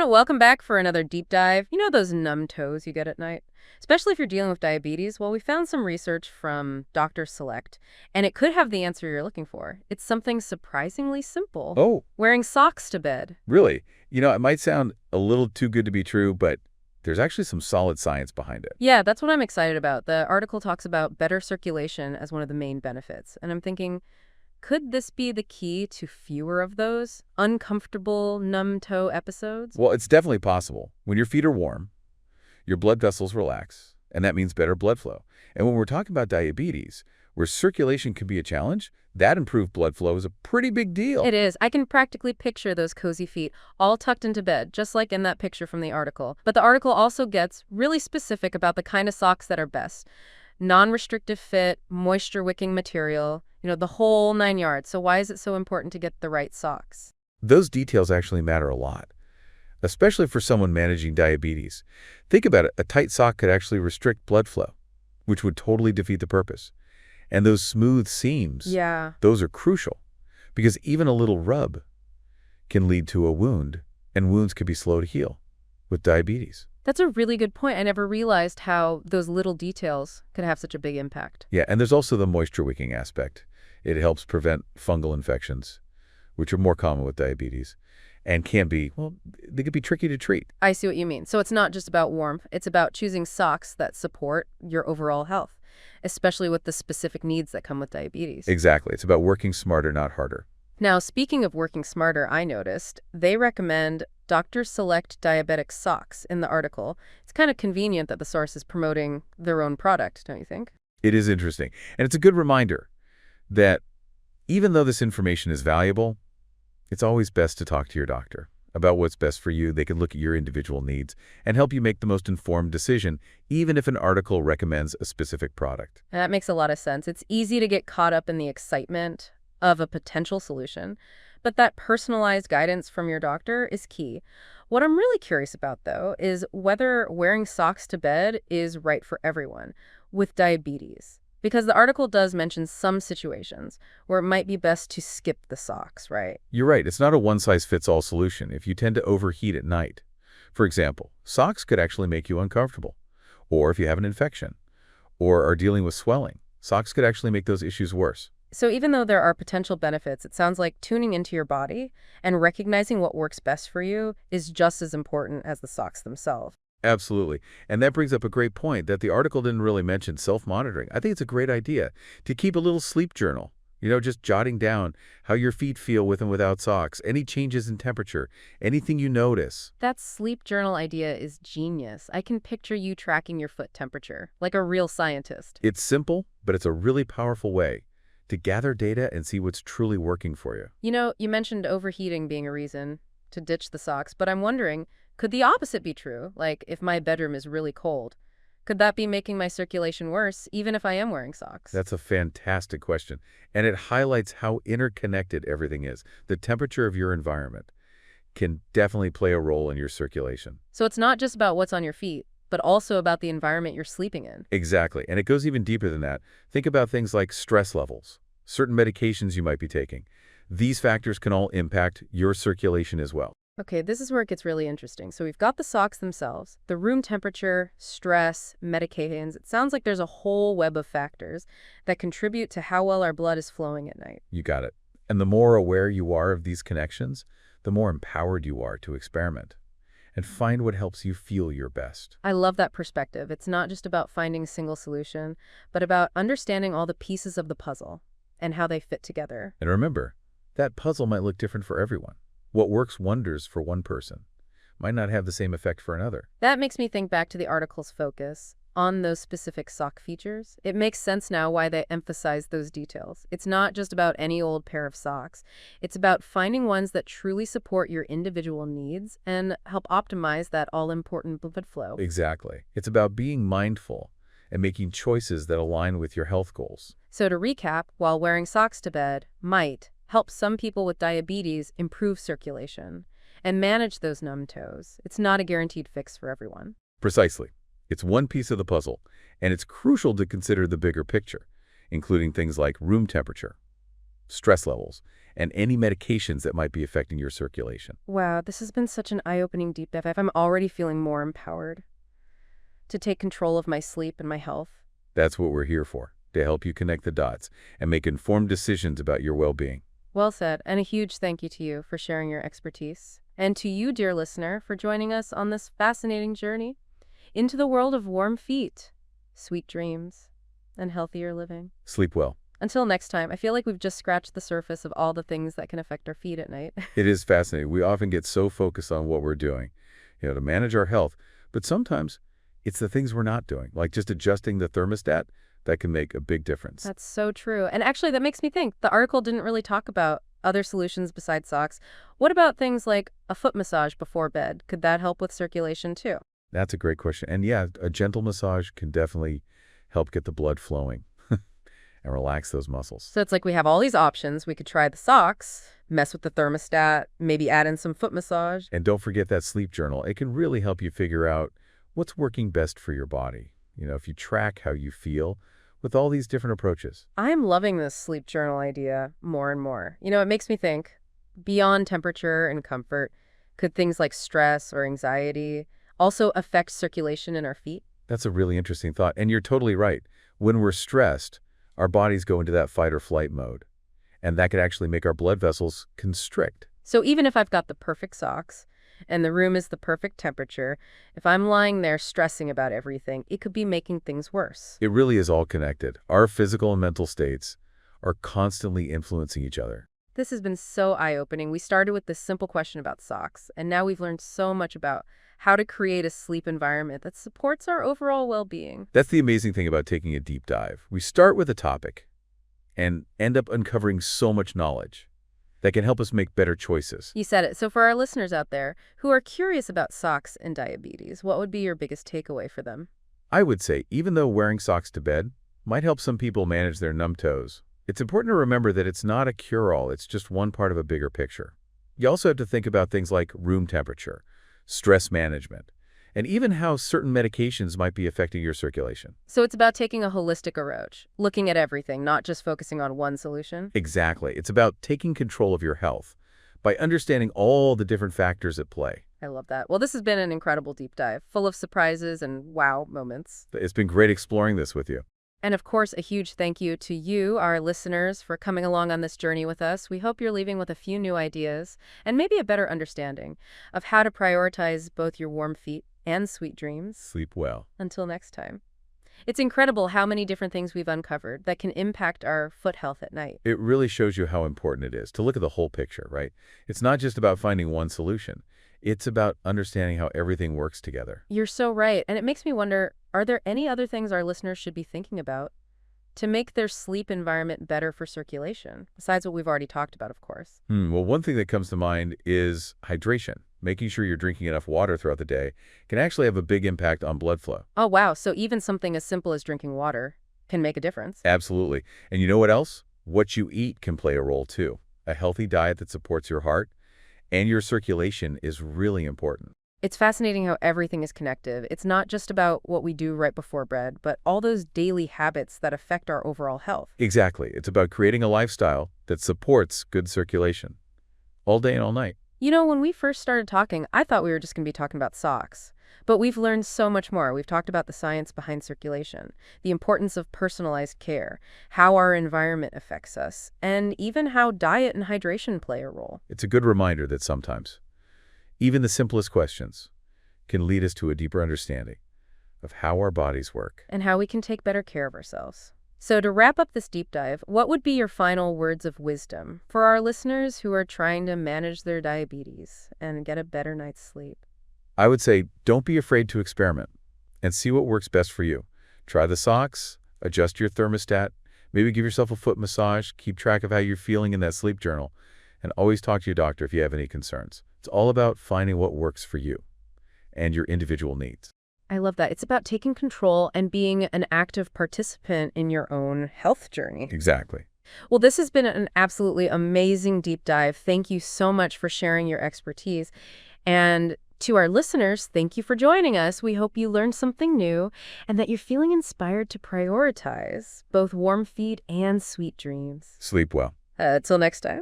welcome back for another deep dive. You know those numb toes you get at night? Especially if you're dealing with diabetes. Well, we found some research from Dr. Select, and it could have the answer you're looking for. It's something surprisingly simple. Oh, Wearing socks to bed. really? It might sound a little too good to be true, but there's actually some solid science behind it. Yeah, that's what I'm excited about. The article talks about better circulation as one of the main benefits. And I'm thinking, could this be the key to fewer of those uncomfortable numb toe episodes? Well, it's definitely possible. When your feet are warm, your blood vessels relax, and that means better blood flow. And when we're talking about diabetes, where circulation can be a challenge, that improved blood flow is a pretty big deal. It is. I can practically picture those cozy feet all tucked into bed, just like in that picture from the article. But the article also gets really specific about the kind of socks that are best. Non-restrictive fit, moisture-wicking material, the whole 9 yards. So why is it so important to get the right socks? Those details actually matter a lot, especially for someone managing diabetes. Think about it. A tight sock could actually restrict blood flow, which would totally defeat the purpose. And those smooth seams, Yeah. those are crucial, because even a little rub can lead to a wound, and wounds can be slow to heal with diabetes. That's a really good point. I never realized how those little details could have such a big impact. Yeah, and there's also the moisture wicking aspect. It helps prevent fungal infections, which are more common with diabetes, and they can be tricky to treat. I see what you mean. So it's not just about warmth. It's about choosing socks that support your overall health, especially with the specific needs that come with diabetes. Exactly. It's about working smarter, not harder. Now, speaking of working smarter, I noticed they recommend Dr. Select Diabetics socks in the article. It's kind of convenient that the source is promoting their own product, don't you think? It is interesting. And it's a good reminder that even though this information is valuable, it's always best to talk to your doctor about what's best for you. They can look at your individual needs and help you make the most informed decision, even if an article recommends a specific product. And that makes a lot of sense. It's easy to get caught up in the excitement of a potential solution, but that personalized guidance from your doctor is key. What I'm really curious about, though, is whether wearing socks to bed is right for everyone with diabetes. Because the article does mention some situations where it might be best to skip the socks, right? You're right. It's not a one-size-fits-all solution if you tend to overheat at night. For example, socks could actually make you uncomfortable. Or if you have an infection or are dealing with swelling, socks could actually make those issues worse. So even though there are potential benefits, it sounds like tuning into your body and recognizing what works best for you is just as important as the socks themselves. Absolutely. And that brings up a great point that the article didn't really mention self-monitoring. I think it's a great idea to keep a little sleep journal, just jotting down how your feet feel with and without socks, any changes in temperature, anything you notice. That sleep journal idea is genius. I can picture you tracking your foot temperature, like a real scientist. It's simple, but it's a really powerful way to gather data and see what's truly working for you. You mentioned overheating being a reason to ditch the socks, but I'm wondering, could the opposite be true? Like, if my bedroom is really cold, could that be making my circulation worse, even if I am wearing socks? That's a fantastic question, and it highlights how interconnected everything is. The temperature of your environment can definitely play a role in your circulation. So it's not just about what's on your feet, but also about the environment you're sleeping in. Exactly, and it goes even deeper than that. Think about things like stress levels, certain medications you might be taking. These factors can all impact your circulation as well. Okay, this is where it gets really interesting. So we've got the socks themselves, the room temperature, stress, medications. It sounds like there's a whole web of factors that contribute to how well our blood is flowing at night. You got it. And the more aware you are of these connections, the more empowered you are to experiment and find what helps you feel your best. I love that perspective. It's not just about finding a single solution, but about understanding all the pieces of the puzzle and how they fit together. And remember, that puzzle might look different for everyone. What works wonders for one person might not have the same effect for another. That makes me think back to the article's focus on those specific sock features. It makes sense now why they emphasize those details. It's not just about any old pair of socks. It's about finding ones that truly support your individual needs and help optimize that all-important blood flow. Exactly. It's about being mindful and making choices that align with your health goals. So to recap, while wearing socks to bed might help some people with diabetes improve circulation and manage those numb toes, it's not a guaranteed fix for everyone. Precisely. It's one piece of the puzzle, and it's crucial to consider the bigger picture, including things like room temperature, stress levels, and any medications that might be affecting your circulation. Wow, this has been such an eye-opening deep dive. I'm already feeling more empowered to take control of my sleep and my health. That's what we're here for, to help you connect the dots and make informed decisions about your well-being. Well said, and a huge thank you to you for sharing your expertise. And to you, dear listener, for joining us on this fascinating journey into the world of warm feet, sweet dreams, and healthier living. Sleep well. Until next time, I feel like we've just scratched the surface of all the things that can affect our feet at night. It is fascinating. We often get so focused on what we're doing, to manage our health, but sometimes it's the things we're not doing, like just adjusting the thermostat, that can make a big difference. That's so true. And actually, that makes me think the article didn't really talk about other solutions besides socks. What about things like a foot massage before bed? Could that help with circulation too? That's a great question. And yeah, a gentle massage can definitely help get the blood flowing and relax those muscles. So it's like we have all these options. We could try the socks, mess with the thermostat, maybe add in some foot massage. And don't forget that sleep journal. It can really help you figure out what's working best for your body. If you track how you feel with all these different approaches. I'm loving this sleep journal idea more and more. It makes me think, beyond temperature and comfort, could things like stress or anxiety also affect circulation in our feet? That's a really interesting thought. And you're totally right. When we're stressed, our bodies go into that fight or flight mode. And that could actually make our blood vessels constrict. So even if I've got the perfect socks and the room is the perfect temperature, if I'm lying there stressing about everything, it could be making things worse. It really is all connected. Our physical and mental states are constantly influencing each other. This has been so eye-opening. We started with this simple question about socks, and now we've learned so much about how to create a sleep environment that supports our overall well-being. That's the amazing thing about taking a deep dive. We start with a topic and end up uncovering so much knowledge that can help us make better choices. You said it. So for our listeners out there who are curious about socks and diabetes, what would be your biggest takeaway for them? I would say, even though wearing socks to bed might help some people manage their numb toes, it's important to remember that it's not a cure-all. It's just one part of a bigger picture. You also have to think about things like room temperature, stress management, and even how certain medications might be affecting your circulation. So it's about taking a holistic approach, looking at everything, not just focusing on one solution? Exactly. It's about taking control of your health by understanding all the different factors at play. I love that. Well, this has been an incredible deep dive, full of surprises and wow moments. It's been great exploring this with you. And of course, a huge thank you to you, our listeners, for coming along on this journey with us. We hope you're leaving with a few new ideas and maybe a better understanding of how to prioritize both your warm feet and sweet dreams. Sleep well. Until next time. It's incredible how many different things we've uncovered that can impact our foot health at night. It really shows you how important it is to look at the whole picture, right? It's not just about finding one solution. It's about understanding how everything works together. You're so right. And it makes me wonder, are there any other things our listeners should be thinking about to make their sleep environment better for circulation, besides what we've already talked about, of course? Well, one thing that comes to mind is hydration. Making sure you're drinking enough water throughout the day can actually have a big impact on blood flow. Oh, wow. So even something as simple as drinking water can make a difference. Absolutely. And you know what else? What you eat can play a role too. A healthy diet that supports your heart and your circulation is really important. It's fascinating how everything is connected. It's not just about what we do right before bed, but all those daily habits that affect our overall health. Exactly. It's about creating a lifestyle that supports good circulation all day and all night. When we first started talking, I thought we were just going to be talking about socks. But we've learned so much more. We've talked about the science behind circulation, the importance of personalized care, how our environment affects us, and even how diet and hydration play a role. It's a good reminder that sometimes even the simplest questions can lead us to a deeper understanding of how our bodies work. And how we can take better care of ourselves. So to wrap up this deep dive, what would be your final words of wisdom for our listeners who are trying to manage their diabetes and get a better night's sleep? I would say don't be afraid to experiment and see what works best for you. Try the socks, adjust your thermostat, maybe give yourself a foot massage, keep track of how you're feeling in that sleep journal, and always talk to your doctor if you have any concerns. It's all about finding what works for you and your individual needs. I love that. It's about taking control and being an active participant in your own health journey. Exactly. Well, this has been an absolutely amazing deep dive. Thank you so much for sharing your expertise. And to our listeners, thank you for joining us. We hope you learned something new and that you're feeling inspired to prioritize both warm feet and sweet dreams. Sleep well. Till next time.